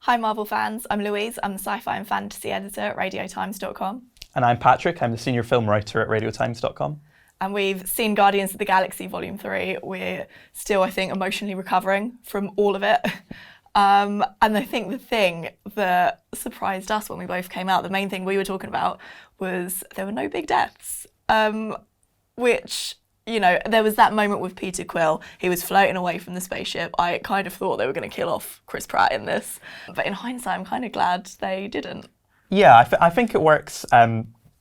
Hi Marvel fans, I'm Louise, I'm the sci-fi and fantasy editor at radiotimes.com. And I'm Patrick, I'm the senior film writer at radiotimes.com. And we've seen Guardians of the Galaxy Volume 3. We're still, I think, emotionally recovering from all of it. And I think the thing that surprised us when we both came out, the main thing we were talking about was there were no big deaths, which, you know, there was that moment with Peter Quill. He was floating away from the spaceship. I kind of thought they were going to kill off Chris Pratt in this. But in hindsight, I'm kind of glad they didn't. Yeah, I think it works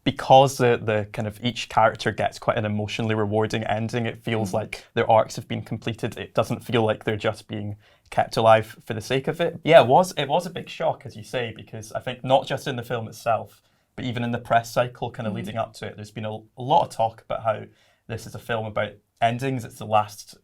because the kind of each character gets quite an emotionally rewarding ending. It feels like their arcs have been completed. It doesn't feel like they're just being kept alive for the sake of it. Yeah, it was a big shock, as you say, because I think not just in the film itself, but even in the press cycle kind of leading up to it, there's been a lot of talk about how this is a film about endings. It's the last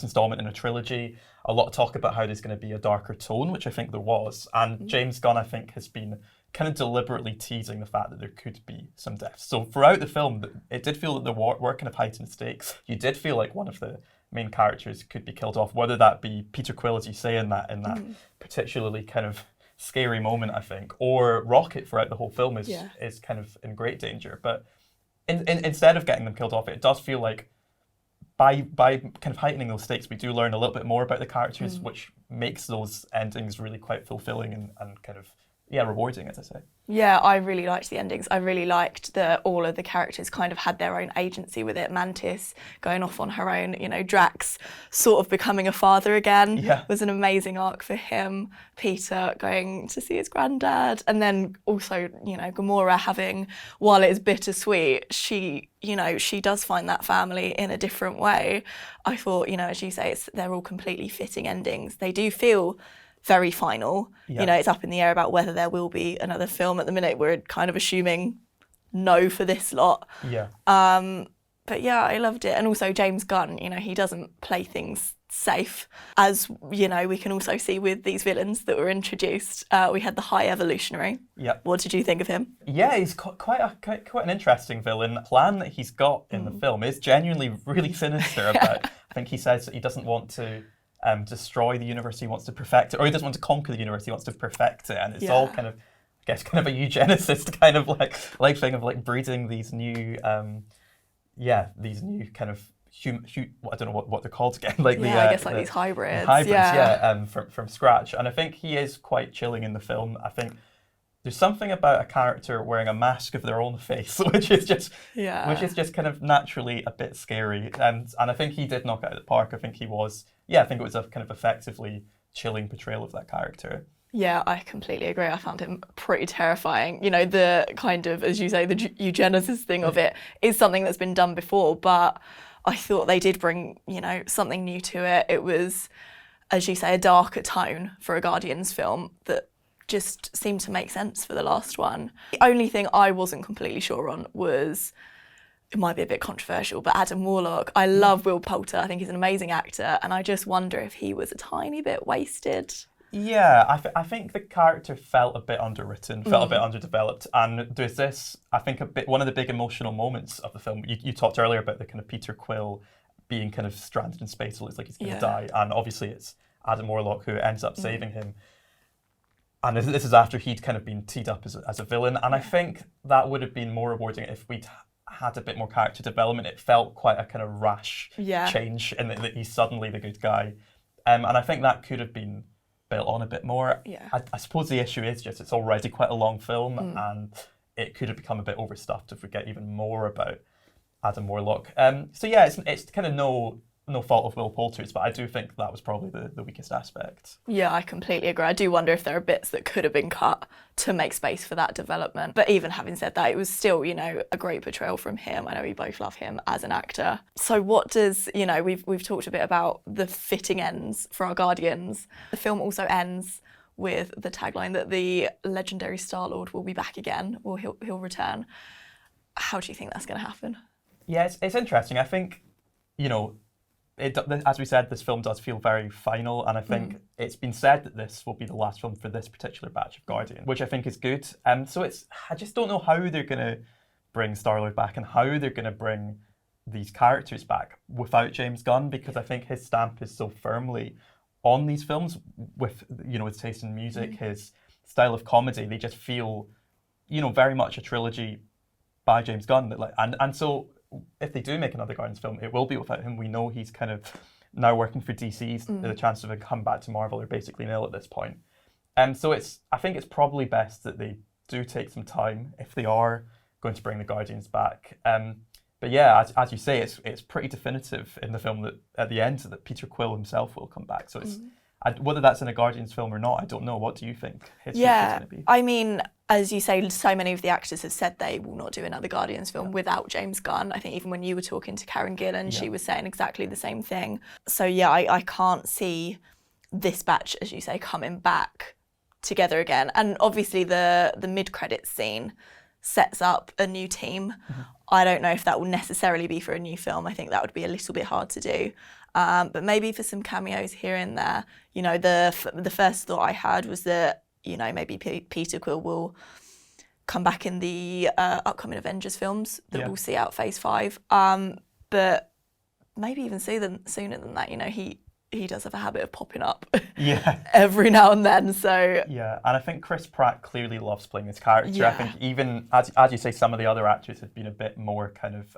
installment in a trilogy. A lot of talk about how there's going to be a darker tone, which I think there was. And James Gunn, I think, has been kind of deliberately teasing the fact that there could be some deaths. So throughout the film, it did feel that there were kind of heightened stakes. You did feel like one of the main characters could be killed off, whether that be Peter Quill, as you say, in that particularly kind of scary moment, I think, or Rocket throughout the whole film is kind of in great danger. But instead of getting them killed off, it does feel like by kind of heightening those stakes, we do learn a little bit more about the characters, which makes those endings really quite fulfilling and kind of rewarding, as I say. Yeah, I really liked the endings. I really liked that all of the characters kind of had their own agency with it. Mantis going off on her own, you know, Drax sort of becoming a father again was an amazing arc for him. Peter going to see his granddad. And then also, you know, Gamora having, while it is bittersweet, she does find that family in a different way. I thought, you know, as you say, they're all completely fitting endings. They do feel very final. You know, it's up in the air about whether there will be another film. At the minute, we're kind of assuming no for this lot. But yeah, I loved it. And also James Gunn, you know, he doesn't play things safe. As, you know, we can also see with these villains that were introduced. We had the High Evolutionary. What did you think of him? Yeah, he's quite an interesting villain. The plan that he's got in the film is genuinely really sinister. About, I think he says that he doesn't want to destroy the universe, he wants to perfect it, or he doesn't want to conquer the universe, he wants to perfect it, and it's all kind of, I guess, kind of a eugenicist kind of like thing of like breeding these new, these new kind of I don't know what they're called again, like I guess like these hybrids, from scratch. And I think he is quite chilling in the film. I think there's something about a character wearing a mask of their own face, which is just kind of naturally a bit scary. And I think he did knock it out of the park. I think he was, I think it was a kind of effectively chilling portrayal of that character. Yeah, I completely agree. I found him pretty terrifying. You know, the kind of, as you say, the eugenicist thing of it is something that's been done before, but I thought they did bring, you know, something new to it. It was, as you say, a darker tone for a Guardians film that just seemed to make sense for the last one. The only thing I wasn't completely sure on was, it might be a bit controversial, but Adam Warlock. I love Will Poulter. I think he's an amazing actor, and I just wonder if he was a tiny bit wasted. Yeah, I think the character felt a bit underwritten, felt a bit underdeveloped, and there's this, I think, one of the big emotional moments of the film. You talked earlier about the kind of Peter Quill being kind of stranded in space, so it's like he's going to die, and obviously it's Adam Warlock who ends up saving him. And this is after he'd kind of been teed up as a villain, and I think that would have been more rewarding if we'd had a bit more character development. It felt quite a kind of rash change in that he's suddenly the good guy, and I think that could have been built on a bit more. I suppose the issue is just it's already quite a long film, and it could have become a bit overstuffed if we get even more about Adam Warlock. So yeah, it's kind of no fault of Will Poulter's, but I do think that was probably the weakest aspect. Yeah, I completely agree. I do wonder if there are bits that could have been cut to make space for that development. But even having said that, it was still, you know, a great portrayal from him. I know we both love him as an actor. So what does, you know, we've talked a bit about the fitting ends for our Guardians. The film also ends with the tagline that the legendary StarLord will be back again, or he'll return. How do you think that's going to happen? Yeah, it's interesting. I think, you know, as we said, this film does feel very final, and I think it's been said that this will be the last film for this particular batch of Guardian, which I think is good. So I just don't know how they're going to bring StarLord back and how they're going to bring these characters back without James Gunn, because I think his stamp is so firmly on these films with, his taste in music, his style of comedy. They just feel, very much a trilogy by James Gunn. And so if they do make another Guardians film, it will be without him. We know he's kind of now working for DC's. The chances of a comeback to Marvel are basically nil at this point. So I think it's probably best that they do take some time if they are going to bring the Guardians back. But yeah, as you say, it's pretty definitive in the film that at the end that Peter Quill himself will come back. So it's whether that's in a Guardians film or not, I don't know. What do you think his future's going to be? I mean, as you say, so many of the actors have said they will not do another Guardians film without James Gunn. I think even when you were talking to Karen Gillan, she was saying exactly the same thing. So yeah, I can't see this batch, as you say, coming back together again. And obviously the mid-credits scene sets up a new team. I don't know if that will necessarily be for a new film. I think that would be a little bit hard to do. But maybe for some cameos here and there. The first thought I had was that, maybe Peter Quill will come back in the upcoming Avengers films that we'll see out Phase 5. But maybe even sooner than that. He does have a habit of popping up every now and then. So yeah, and I think Chris Pratt clearly loves playing his character. Yeah. I think even as you say, some of the other actors have been a bit more kind of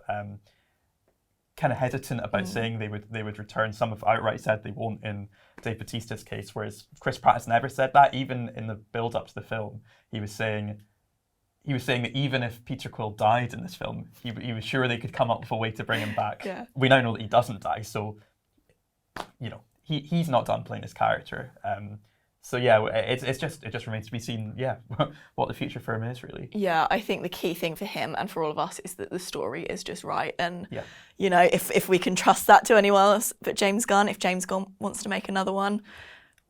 hesitant about saying they would return. Some have outright said they won't in Dave Bautista's case, whereas Chris Pratt has never said that. Even in the build up to the film, he was saying that even if Peter Quill died in this film, he was sure they could come up with a way to bring him back. Yeah. We now know that he doesn't die, so he's not done playing his character. So yeah, it just remains to be seen. Yeah, what the future for him is really. Yeah, I think the key thing for him and for all of us is that the story is just right, and if we can trust that to anyone else but James Gunn, if James Gunn wants to make another one,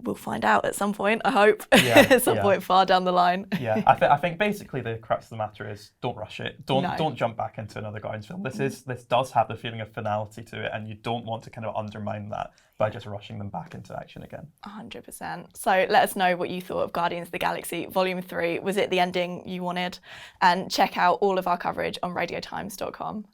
we'll find out at some point. I hope at some point far down the line. Yeah, I think basically the crux of the matter is don't rush it. Don't jump back into another Guardians film. This does have the feeling of finality to it, and you don't want to kind of undermine that by just rushing them back into action again. 100%. So let us know what you thought of Guardians of the Galaxy Volume 3. Was it the ending you wanted? And check out all of our coverage on radiotimes.com.